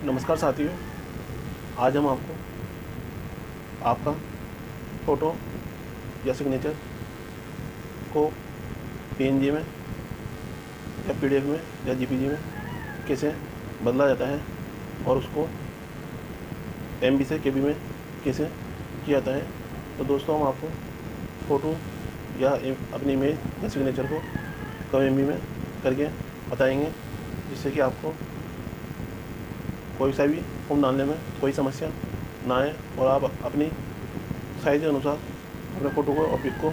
नमस्कार साथियों, आज हम आपको आपका फ़ोटो या सिग्नेचर को पीएनजी में या पीडीएफ में या जीपीजी में कैसे बदला जाता है और उसको एमबी से केबी में कैसे किया जाता है। तो दोस्तों, हम आपको फ़ोटो या अपनी इमेज या सिग्नेचर को कम एमबी में करके बताएंगे, जिससे कि आपको कोई सा भी फॉर्म डालने में कोई समस्या ना आए और आप अपनी साइज़ के अनुसार अपने फ़ोटो को और पिक को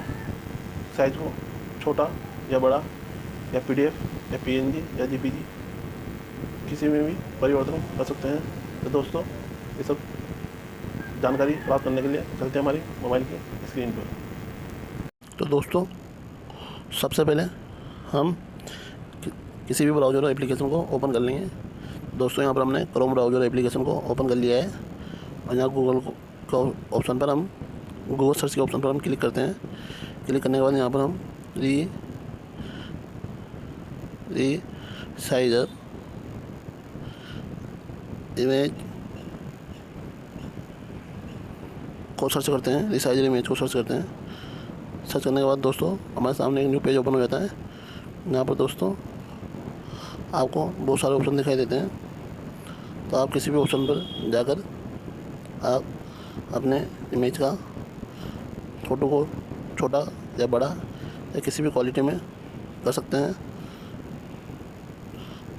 साइज़ को छोटा या बड़ा या पीडीएफ या पीएनजी या जीपीजी किसी में भी परिवर्तन कर सकते हैं। तो दोस्तों, ये सब जानकारी प्राप्त करने के लिए चलते हैं हमारी मोबाइल की स्क्रीन पर। तो दोस्तों, सबसे पहले हम किसी भी ब्राउज़र और एप्लीकेशन को ओपन कर लेंगे। दोस्तों, यहाँ पर हमने क्रोम ब्राउज़र एप्लीकेशन को ओपन कर लिया है और यहाँ गूगल का ऑप्शन पर हम गूगल सर्च के ऑप्शन पर हम क्लिक करते हैं। क्लिक करने के बाद यहाँ पर हम रीसाइजर इमेज को सर्च करते हैं। रीसाइजर इमेज को सर्च करते हैं। सर्च करने के बाद दोस्तों, हमारे सामने एक न्यू पेज ओपन हो जाता है। यहाँ पर दोस्तों आपको बहुत सारे ऑप्शन दिखाई देते हैं। तो आप किसी भी ऑप्शन पर जाकर आप अपने इमेज का फ़ोटो को छोटा या बड़ा या किसी भी क्वालिटी में कर सकते हैं।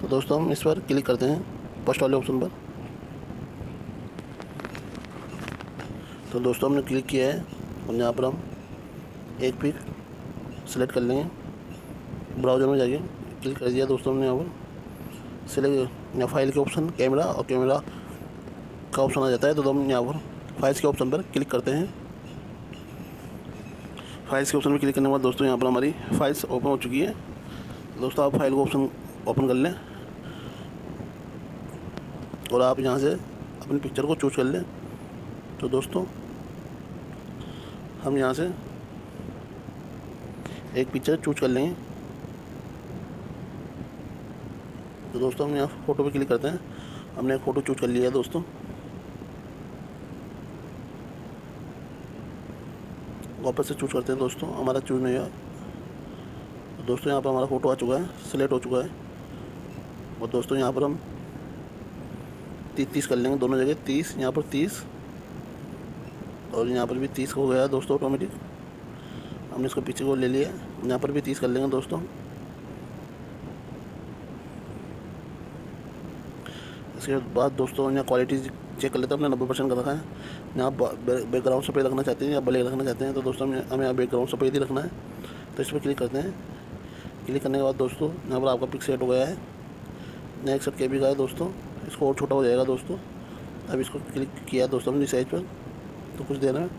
तो दोस्तों, हम इस पर क्लिक करते हैं, फर्स्ट वाले ऑप्शन पर। तो दोस्तों, हमने क्लिक किया है और यहाँ पर हम एक पिक सेलेक्ट कर लेंगे। ब्राउज़र में जाइए, क्लिक कर दिया दोस्तों हमने यहाँ पर। सेलेक्ट या फाइल के ऑप्शन कैमरा और कैमरा का ऑप्शन आ जाता है। तो हम यहाँ पर फाइल्स के ऑप्शन पर क्लिक करते हैं। फाइल्स के ऑप्शन पर क्लिक करने के बाद दोस्तों यहाँ पर हमारी फाइल्स ओपन हो चुकी है। दोस्तों, आप फाइल को ऑप्शन ओपन कर लें और आप यहाँ से अपनी पिक्चर को चूज कर लें। तो दोस्तों, हम यहाँ से एक पिक्चर चूज कर लेंगे। तो दोस्तों, हम यहाँ फ़ोटो पे क्लिक करते हैं। हमने एक फ़ोटो चूज कर लिया है दोस्तों। वापस से चूज करते हैं दोस्तों, हमारा चूज नहीं हुआ। तो दोस्तों, यहाँ पर हमारा फ़ोटो आ चुका है, सिलेक्ट हो चुका है। और दोस्तों, यहाँ पर हम 30 कर लेंगे दोनों जगह। 30 यहाँ पर 30 और यहाँ पर भी 30 हो गया है दोस्तों ऑटोमेटिक। हमने इसको पीछे को ले लिया। यहाँ पर भी 30 कर लेंगे दोस्तों। इसके बाद दोस्तों, यहाँ क्वालिटी चेक कर लेते हैं। हमने 90% का रखा है। यहाँ बैकग्राउंड सफ़ेद रखना चाहते हैं या ब्लैक रखना चाहते हैं। तो दोस्तों, हमें यहाँ बैकग्राउंड सफ़ेद ही रखना है। तो इस पर क्लिक करते हैं। क्लिक करने के बाद दोस्तों, यहाँ पर आपका पिक सेट हो गया है। नेक्स्ट सेट KB का है दोस्तों। इसको और छोटा हो जाएगा दोस्तों। अब इसको क्लिक किया दोस्तों हमने साइज पर, तो कुछ देर में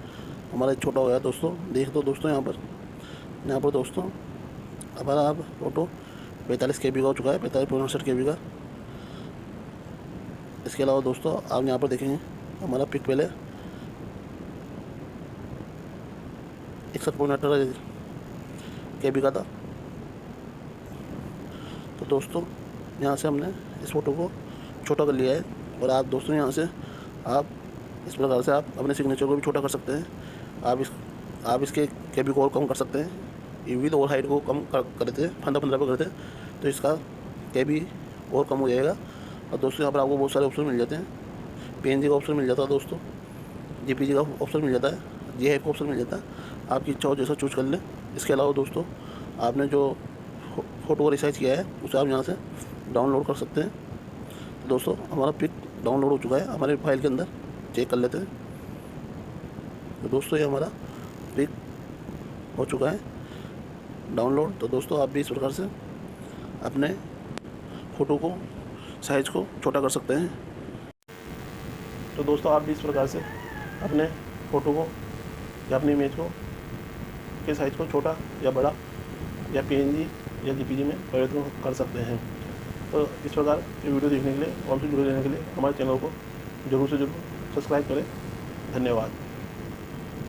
हमारा छोटा हो गया दोस्तों। देख दो दोस्तों, यहाँ पर दोस्तों हमारा आप फ़ोटो 45 KB का हो चुका है, 45.59 KB का। इसके अलावा दोस्तों, आप यहाँ पर देखेंगे हमारा पिक पहले 61.18 KB का था। तो दोस्तों, यहाँ से हमने इस फ़ोटो को छोटा कर लिया है। और आप दोस्तों, यहाँ से आप इस प्रकार से आप अपने सिग्नेचर को भी छोटा कर सकते हैं। आप इसके KB को और कम कर सकते हैं। विड्थ और हाइट को कम करते हैं, 15 पे करते हैं, तो इसका KB और कम हो जाएगा। और दोस्तों, यहाँ पर आपको बहुत सारे ऑप्शन मिल जाते हैं। PNG का ऑप्शन मिल जाता है दोस्तों, JPG का ऑप्शन मिल जाता है, JPEG का ऑप्शन मिल जाता है। आपकी इच्छा हो जैसा चूज कर लें। इसके अलावा दोस्तों, आपने जो फ़ोटो को रिसाइज किया है उसे आप यहाँ से डाउनलोड कर सकते हैं। तो दोस्तों, हमारा पिक डाउनलोड हो चुका है हमारे फाइल के अंदर। चेक कर लेते हैं। तो दोस्तों, ये हमारा पिक हो चुका है डाउनलोड। तो दोस्तों, आप भी इस प्रकार से अपने फ़ोटो को साइज़ को छोटा कर सकते हैं। तो दोस्तों, आप भी इस प्रकार से अपने फ़ोटो को या अपनी इमेज को के साइज़ को छोटा या बड़ा या पीएनजी या जीपीजी में परिवर्तन कर सकते हैं। तो इस प्रकार की वीडियो देखने के लिए और भी जुड़े रहने के लिए हमारे चैनल को ज़रूर से ज़रूर सब्सक्राइब करें। धन्यवाद।